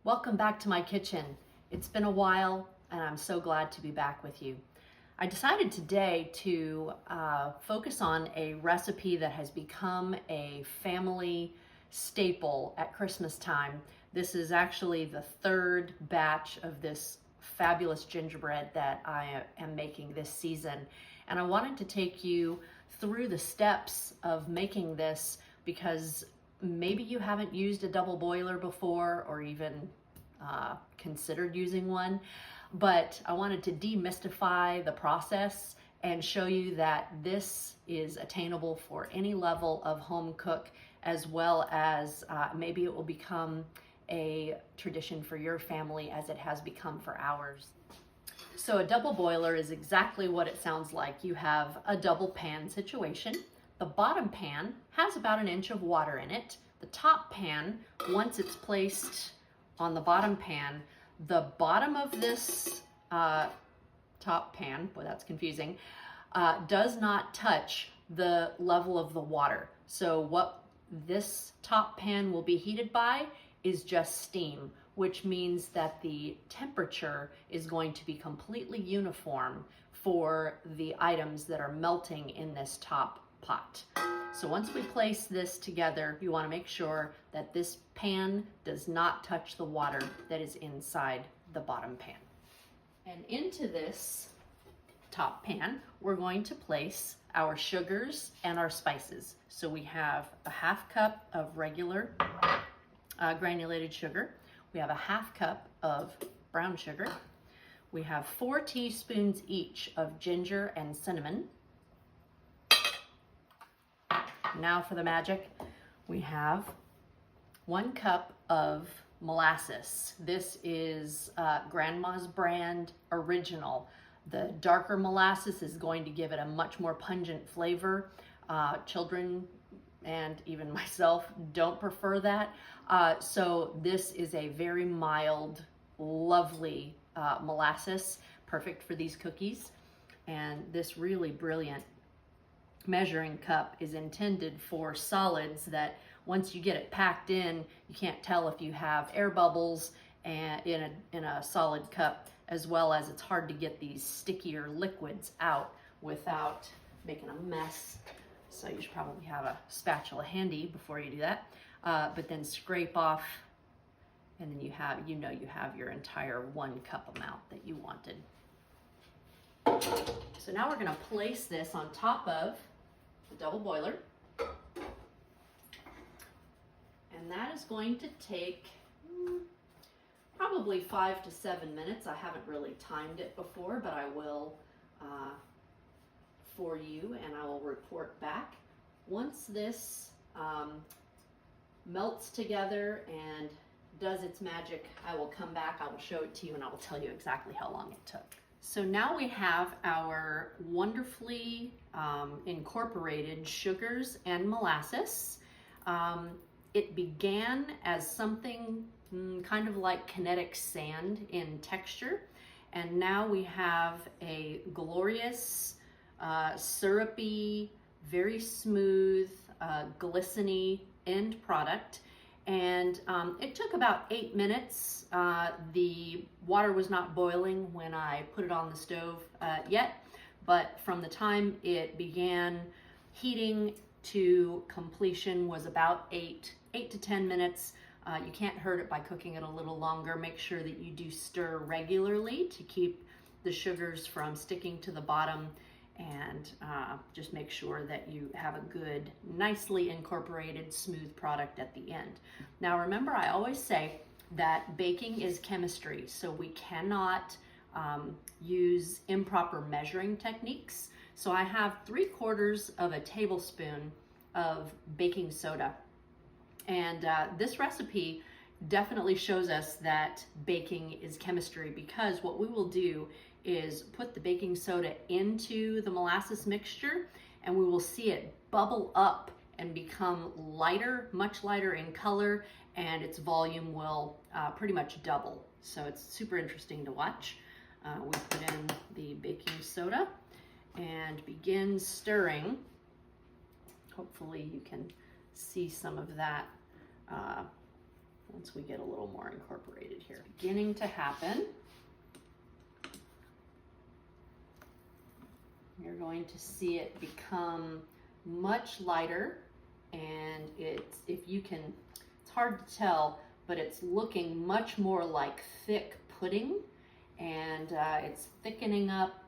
Welcome back to my kitchen. It's been a while and I'm so glad to be back with you. I decided today to focus on a recipe that has become a family staple at Christmas time. This is actually the third batch of this fabulous gingerbread that I am making this season. And I wanted to take you through the steps of making this because maybe you haven't used a double boiler before or even considered using one, but I wanted to demystify the process and show you that this is attainable for any level of home cook, as well as maybe it will become a tradition for your family as it has become for ours. So a double boiler is exactly what it sounds like. You have a double pan situation. The bottom pan has about an inch of water in it. The top pan, once it's placed on the bottom pan, the bottom of this top pan, boy that's confusing, does not touch the level of the water. So what this top pan will be heated by is just steam, which means that the temperature is going to be completely uniform for the items that are melting in this top pot. So once we place this together, you want to make sure that this pan does not touch the water that is inside the bottom pan. And into this top pan, we're going to place our sugars and our spices. So we have a half cup of regular granulated sugar. We have a half cup of brown sugar. We have 4 teaspoons each of ginger and cinnamon. Now for the magic, we have 1 cup of molasses. This is Grandma's brand original. The darker molasses is going to give it a much more pungent flavor. Children and even myself don't prefer that. So this is a very mild, lovely molasses, perfect for these cookies. And this really brilliant measuring cup is intended for solids that once you get it packed in, you can't tell if you have air bubbles and in a solid cup, as well as it's hard to get these stickier liquids out without making a mess. So you should probably have a spatula handy before you do that. But then scrape off, and then you have your entire 1 cup amount that you wanted. So now we're going to place this on top of the double boiler. And that is going to take probably 5 to 7 minutes. I haven't really timed it before, but I will for you, and I will report back. Once this melts together and does its magic, I will come back, I will show it to you, and I will tell you exactly how long it took. So now we have our wonderfully incorporated sugars and molasses. It began as something kind of like kinetic sand in texture, and now we have a glorious, syrupy, very smooth, glistening end product. And it took about 8 minutes. The water was not boiling when I put it on the stove yet, but from the time it began heating to completion was about 8 to 10 minutes. You can't hurt it by cooking it a little longer. Make sure that you do stir regularly to keep the sugars from sticking to the bottom, and just make sure that you have a good, nicely incorporated, smooth product at the end. Now remember, I always say that baking is chemistry, so we cannot use improper measuring techniques. So I have 3/4 of a tablespoon of baking soda. And this recipe definitely shows us that baking is chemistry, because what we will do is put the baking soda into the molasses mixture, and we will see it bubble up and become lighter, much lighter in color, and its volume will pretty much double. So it's super interesting to watch. We put in the baking soda and begin stirring. Hopefully you can see some of that once we get a little more incorporated here. It's beginning to happen. You're going to see it become much lighter, and it's hard to tell, but it's looking much more like thick pudding, and it's thickening up.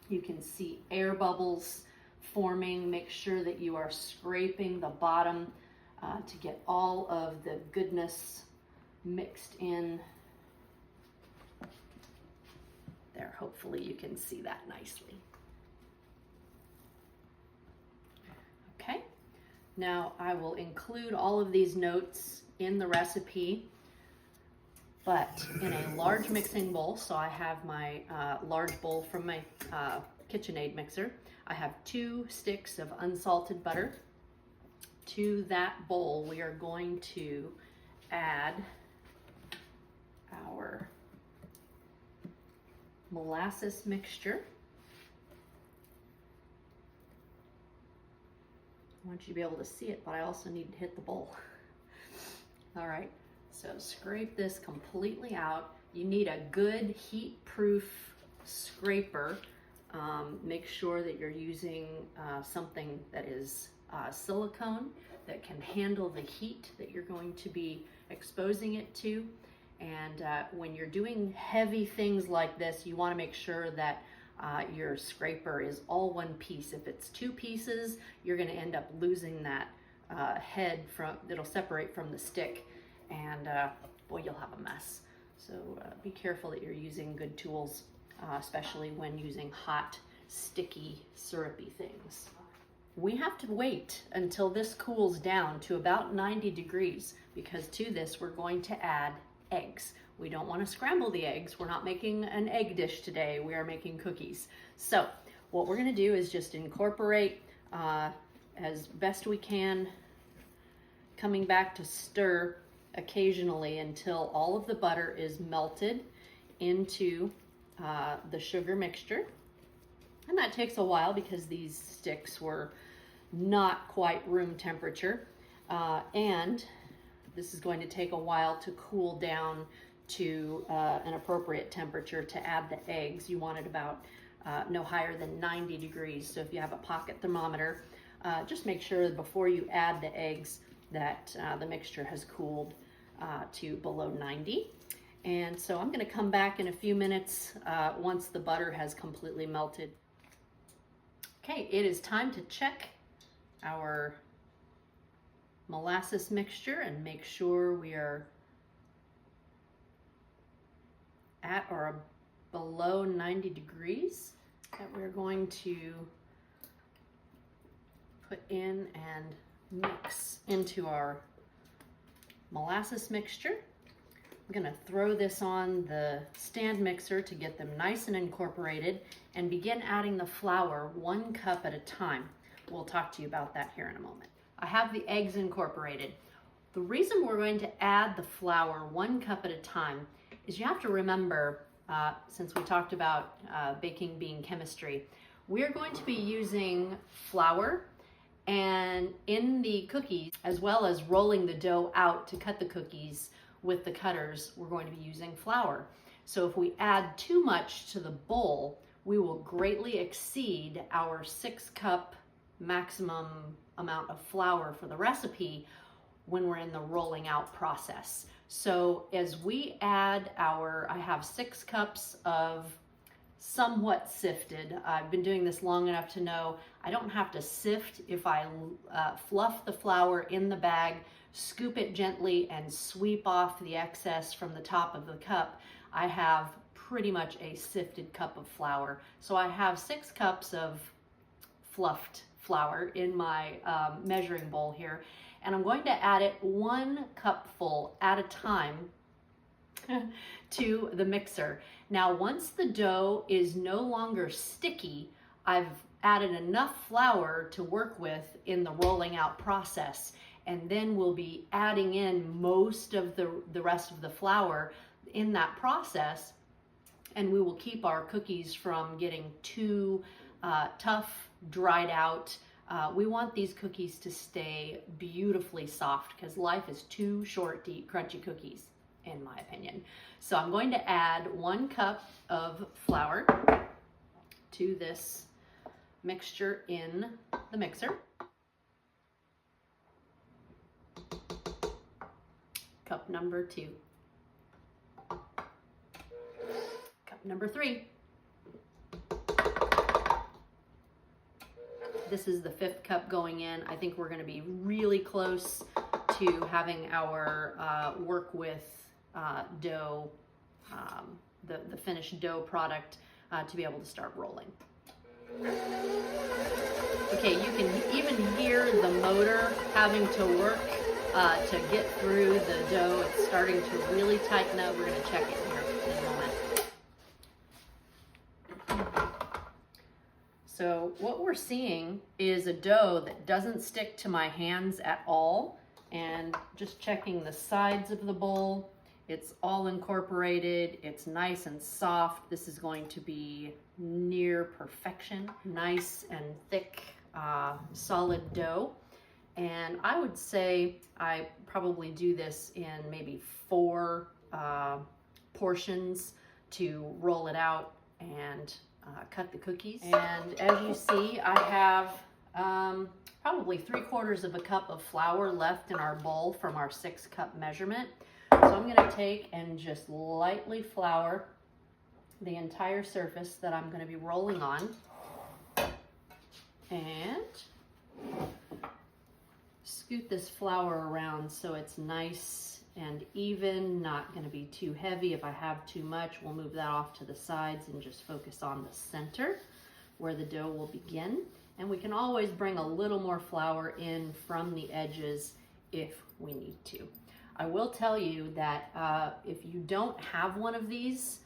You can see air bubbles forming. Make sure that you are scraping the bottom to get all of the goodness mixed in. There, hopefully you can see that nicely. Okay, now I will include all of these notes in the recipe, but in a large mixing bowl. So I have my large bowl from my KitchenAid mixer. I have 2 sticks of unsalted butter. To that bowl, we are going to add our molasses mixture. I want you to be able to see it, but I also need to hit the bowl. All right, so scrape this completely out. You need a good heat-proof scraper. Make sure that you're using something that is silicone that can handle the heat that you're going to be exposing it to. And when you're doing heavy things like this, you want to make sure that your scraper is all one piece. If it's 2 pieces, you're going to end up losing that head it'll separate from the stick, and boy, you'll have a mess. So be careful that you're using good tools, especially when using hot, sticky, syrupy things. We have to wait until this cools down to about 90 degrees, because to this we're going to add eggs. We don't want to scramble the eggs. We're not making an egg dish today. We are making cookies. So what we're going to do is just incorporate as best we can, coming back to stir occasionally until all of the butter is melted into the sugar mixture. And that takes a while because these sticks were not quite room temperature. And this is going to take a while to cool down to an appropriate temperature to add the eggs. You want it about no higher than 90 degrees. So if you have a pocket thermometer, just make sure before you add the eggs that the mixture has cooled to below 90. And so I'm going to come back in a few minutes once the butter has completely melted. Okay, it is time to check our molasses mixture and make sure we are at or below 90 degrees that we're going to put in and mix into our molasses mixture. I'm going to throw this on the stand mixer to get them nice and incorporated, and begin adding the flour 1 cup at a time. We'll talk to you about that here in a moment. I have the eggs incorporated. The reason we're going to add the flour 1 cup at a time is you have to remember, since we talked about baking being chemistry, we're going to be using flour and in the cookies, as well as rolling the dough out to cut the cookies with the cutters, we're going to be using flour. So if we add too much to the bowl, we will greatly exceed our 6 cup maximum amount of flour for the recipe when we're in the rolling out process. So as we add I have 6 cups of somewhat sifted. I've been doing this long enough to know I don't have to sift. If I fluff the flour in the bag, scoop it gently, and sweep off the excess from the top of the cup, I have pretty much a sifted cup of flour. So I have 6 cups of fluffed flour in my measuring bowl here, and I'm going to add it 1 cupful at a time to the mixer. Now, once the dough is no longer sticky, I've added enough flour to work with in the rolling out process, and then we'll be adding in most of the rest of the flour in that process, and we will keep our cookies from getting too tough, dried out, We want these cookies to stay beautifully soft because life is too short to eat crunchy cookies, in my opinion. So I'm going to add 1 cup of flour to this mixture in the mixer. Cup number 2. Cup number 3. This is the 5th cup going in. I think we're going to be really close to having our work with dough, the finished dough product to be able to start rolling. Okay, you can even hear the motor having to work to get through the dough. It's starting to really tighten up. We're going to check it here in a moment. So what we're seeing is a dough that doesn't stick to my hands at all. And just checking the sides of the bowl, it's all incorporated. It's nice and soft. This is going to be near perfection. Nice and thick, solid dough. And I would say I probably do this in maybe 4 portions to roll it out and cut the cookies. And as you see, I have probably 3/4 of a cup of flour left in our bowl from our 6-cup measurement. So I'm going to take and just lightly flour the entire surface that I'm going to be rolling on. And scoot this flour around so it's nice and even, not going to be too heavy. If I have too much, we'll move that off to the sides and just focus on the center where the dough will begin. And we can always bring a little more flour in from the edges if we need to. I will tell you that if you don't have one of these,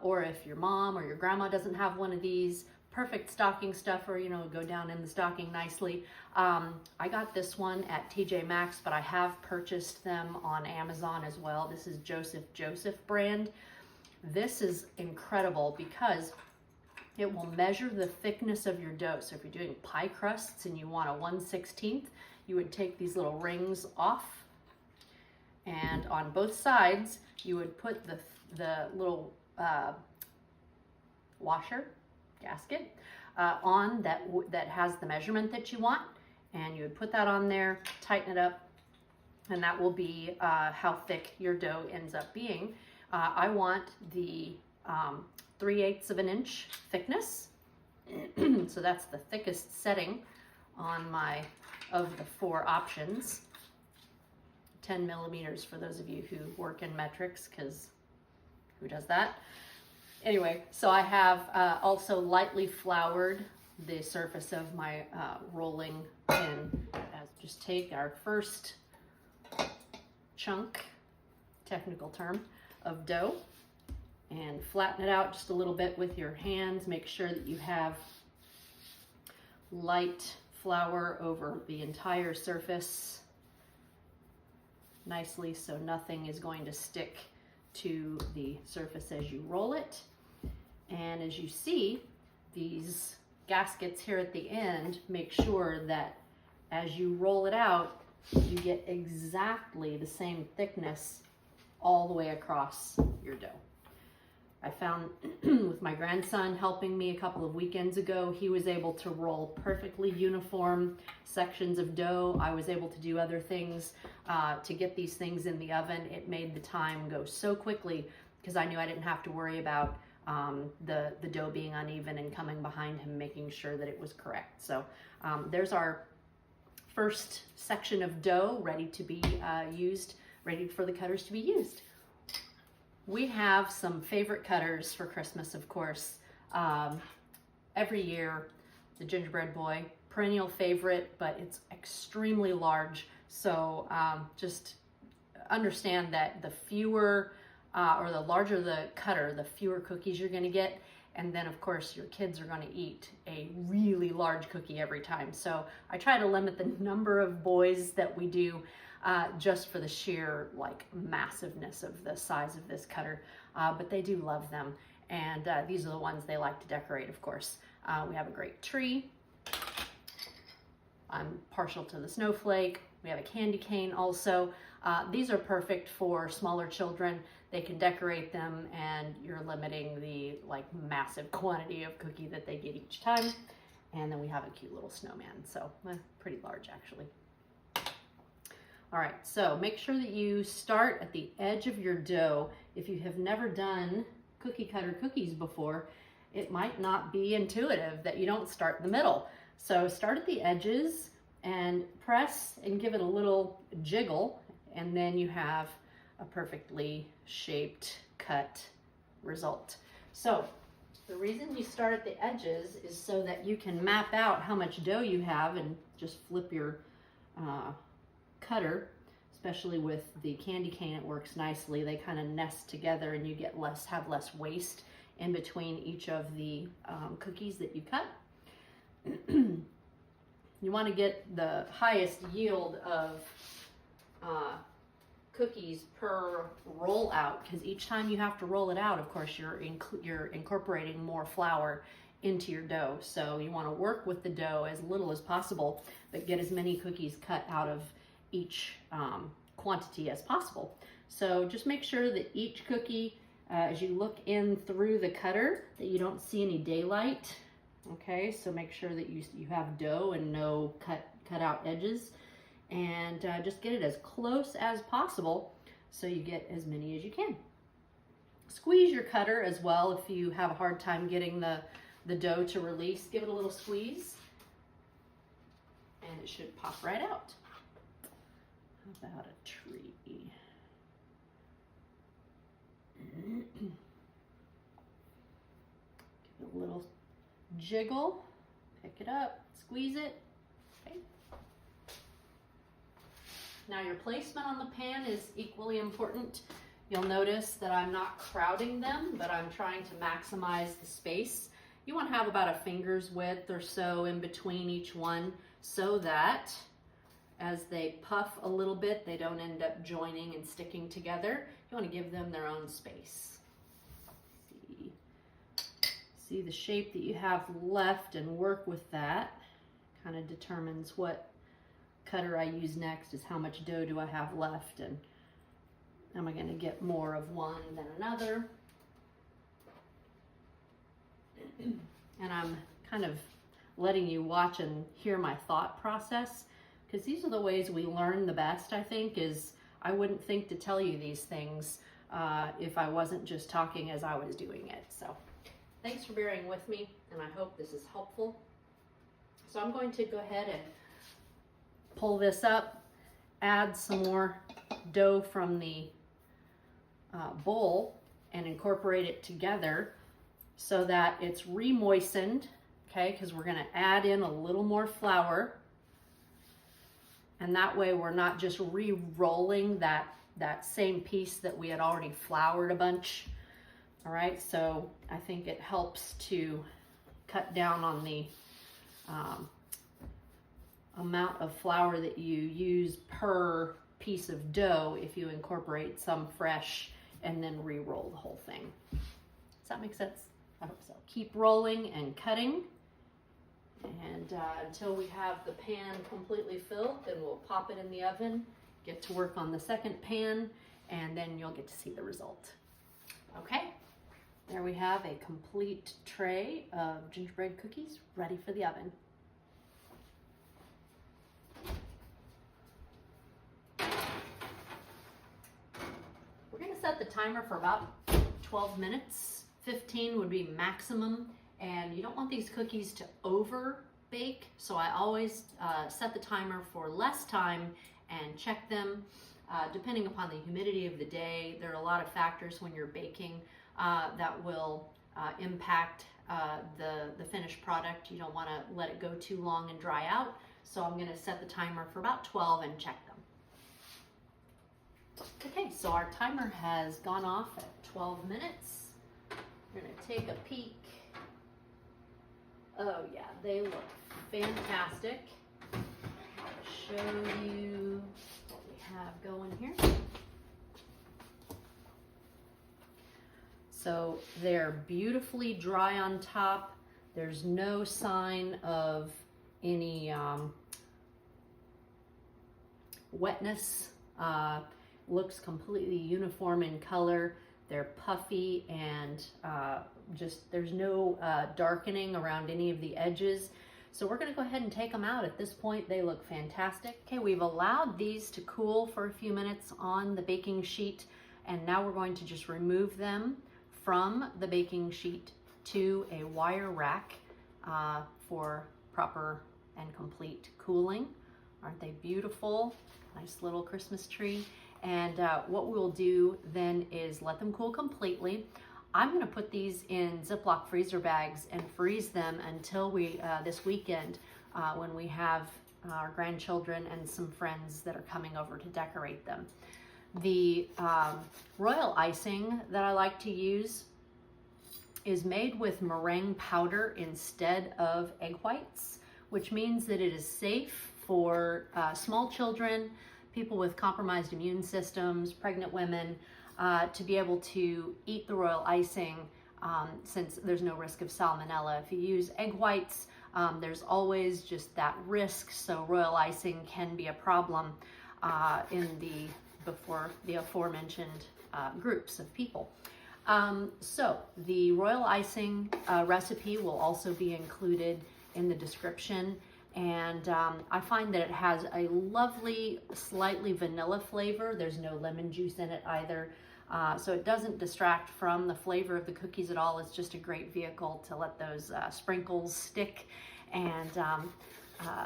or if your mom or your grandma doesn't have one of these, perfect stocking stuffer, you know, go down in the stocking nicely. I got this one at TJ Maxx, but I have purchased them on Amazon as well. This is Joseph brand. This is incredible because it will measure the thickness of your dough. So if you're doing pie crusts and you want a 1/16, you would take these little rings off, and on both sides you would put the little washer gasket on that has the measurement that you want, and you would put that on there, tighten it up, and that will be how thick your dough ends up being. I want the 3/8 of an inch thickness, so that's the thickest setting on my of the 4 options. 10 millimeters for those of you who work in metrics, because who does that? Anyway, so I have also lightly floured the surface of my rolling pin. Just take our first chunk, technical term, of dough and flatten it out just a little bit with your hands. Make sure that you have light flour over the entire surface nicely so nothing is going to stick to the surface as you roll it. And as you see, these gaskets here at the end make sure that as you roll it out, you get exactly the same thickness all the way across your dough. I found with my grandson helping me a couple of weekends ago, he was able to roll perfectly uniform sections of dough. I was able to do other things to get these things in the oven. It made the time go so quickly because I knew I didn't have to worry about the dough being uneven and coming behind him, making sure that it was correct. So there's our first section of dough ready to be used, ready for the cutters to be used. We have some favorite cutters for Christmas, of course. Every year, the Gingerbread Boy, perennial favorite, but it's extremely large. So just understand that the fewer or the larger the cutter, the fewer cookies you're going to get. And then, of course, your kids are going to eat a really large cookie every time. So I try to limit the number of boys that we do just for the sheer massiveness of the size of this cutter. But they do love them. And these are the ones they like to decorate, of course. We have a great tree. I'm partial to the snowflake. We have a candy cane also. These are perfect for smaller children. They can decorate them, and you're limiting the massive quantity of cookie that they get each time. And then we have a cute little snowman, so pretty large actually. All right, so make sure that you start at the edge of your dough. If you have never done cookie cutter cookies before, it might not be intuitive that you don't start in the middle. So start at the edges and press and give it a little jiggle, and then you have a perfectly shaped cut result. So the reason you start at the edges is so that you can map out how much dough you have and just flip your cutter. Especially with the candy cane, it works nicely. They kind of nest together, and you have less waste in between each of the cookies that you cut. You want to get the highest yield of cookies per roll out, because each time you have to roll it out, of course, you're incorporating more flour into your dough. So you want to work with the dough as little as possible, but get as many cookies cut out of each quantity as possible. So just make sure that each cookie, as you look in through the cutter, that you don't see any daylight. Okay, so make sure that you have dough and no cut out edges, and just get it as close as possible so you get as many as you can. Squeeze your cutter as well if you have a hard time getting the dough to release. Give it a little squeeze and it should pop right out. How about a tree? Give it a little jiggle, pick it up, squeeze it. Okay. Now your placement on the pan is equally important. You'll notice that I'm not crowding them, but I'm trying to maximize the space. You want to have about a finger's width or so in between each one, so that as they puff a little bit, they don't end up joining and sticking together. You want to give them their own space. See the shape that you have left and work with that. Kind of determines what cutter I use next, is how much dough do I have left, and am I going to get more of one than another. And I'm kind of letting you watch and hear my thought process, because these are the ways we learn the best, I think. Is I wouldn't think to tell you these things if I wasn't just talking as I was doing it. So thanks for bearing with me, and I hope this is helpful. So I'm going to go ahead and pull this up, add some more dough from the bowl, and incorporate it together so that it's re-moistened, okay, because we're going to add in a little more flour, and that way we're not just re-rolling that same piece that we had already floured a bunch. All right, so I think it helps to cut down on the amount of flour that you use per piece of dough if you incorporate some fresh and then re-roll the whole thing. Does that make sense? I hope so. Keep rolling and cutting, and until we have the pan completely filled, then we'll pop it in the oven, get to work on the second pan, and then you'll get to see the result. Okay, there we have a complete tray of gingerbread cookies ready for the oven. We're going to set the timer for about 12 minutes. 15 would be maximum, and you don't want these cookies to over bake, so I always set the timer for less time and check them. Depending upon the humidity of the day, there are a lot of factors when you're baking that will impact the finished product. You don't want to let it go too long and dry out, so I'm going to set the timer for about 12 and check them. Okay, so our timer has gone off at 12 minutes. We're going to take a peek. Oh yeah, they look fantastic. I'll show you what we have going here. So they're beautifully dry on top. There's no sign of any wetness. Looks completely uniform in color. They're puffy and just there's no darkening around any of the edges. So we're going to go ahead and take them out. At this point, they look fantastic. Okay, we've allowed these to cool for a few minutes on the baking sheet, and now we're going to just remove them from the baking sheet to a wire rack for proper and complete cooling. Aren't they beautiful? Nice little Christmas tree. And what we'll do then is let them cool completely. I'm going to put these in Ziploc freezer bags and freeze them until we this weekend when we have our grandchildren and some friends that are coming over to decorate them. The royal icing that I like to use is made with meringue powder instead of egg whites, which means that it is safe for small children, people with compromised immune systems, pregnant women, to be able to eat the royal icing since there's no risk of salmonella. If you use egg whites, there's always just that risk, so royal icing can be a problem before the aforementioned groups of people. So the royal icing recipe will also be included in the description, and I find that it has a lovely, slightly vanilla flavor. There's no lemon juice in it either, so it doesn't distract from the flavor of the cookies at all. It's just a great vehicle to let those sprinkles stick and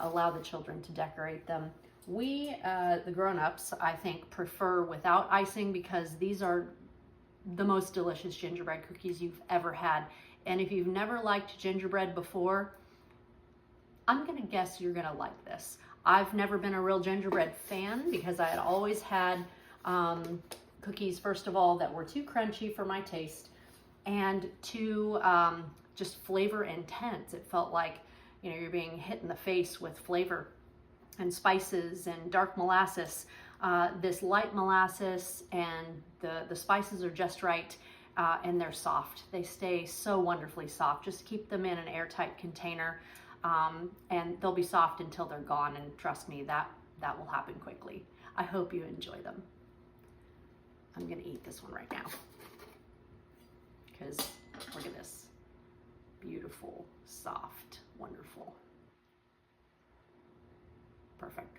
allow the children to decorate them. We, the grown-ups, I think, prefer without icing because these are the most delicious gingerbread cookies you've ever had. And if you've never liked gingerbread before, I'm gonna guess you're gonna like this. I've never been a real gingerbread fan because I had always had cookies, first of all, that were too crunchy for my taste and too just flavor intense. It felt like, you know, you're being hit in the face with flavor and spices and dark molasses. This light molasses and the spices are just right, and they're soft. They stay so wonderfully soft. Just keep them in an airtight container, and they'll be soft until they're gone, and trust me, that will happen quickly. I hope you enjoy them. I'm gonna eat this one right now because look at this. Beautiful, soft, wonderful. Perfect.